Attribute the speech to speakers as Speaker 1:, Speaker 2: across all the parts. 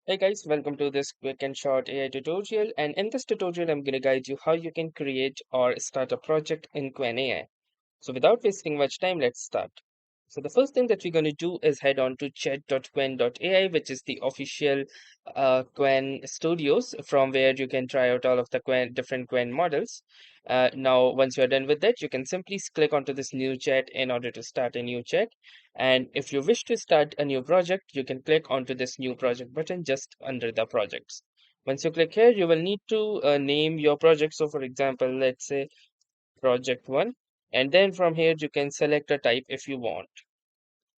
Speaker 1: Hey guys, welcome to this quick and short AI tutorial. And in this tutorial, I'm going to guide you how you can create or start a project in Qwen AI. So without wasting much time, let's start. So the first thing that we're going to do is head on to chat.qwen.ai, which is the official Qwen studios from where you can try out all of the different Qwen models. Now, once you're done with that, you can simply click onto this new chat in order to start a new chat. And if you wish to start a new project, you can click onto this new project button just under the projects. Once you click here, you will need to name your project. So for example, let's say project 1, and then from here you can select a type if you want.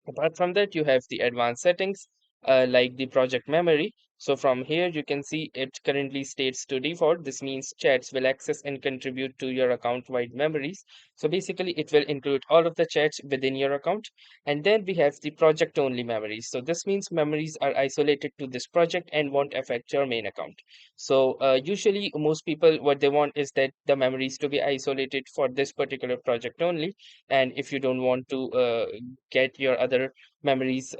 Speaker 1: Apart from that, you have the advanced settings like the project memory. So from here, you can see it currently states to default. This means chats will access and contribute to your account-wide memories. So basically, it will include all of the chats within your account. And then we have the project-only memories. So this means memories are isolated to this project and won't affect your main account. So usually, most people, what they want is that the memories to be isolated for this particular project only. And if you don't want to get your other memories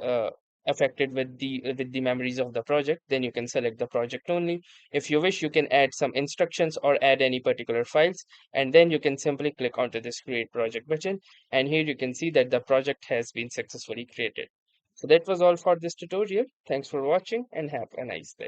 Speaker 1: affected with the memories of the project, then you can select the project only. If you wish, you can add some instructions or add any particular files, and then you can simply click onto this create project button, and here you can see that the project has been successfully created. So that was all for this tutorial. Thanks for watching and have a nice day.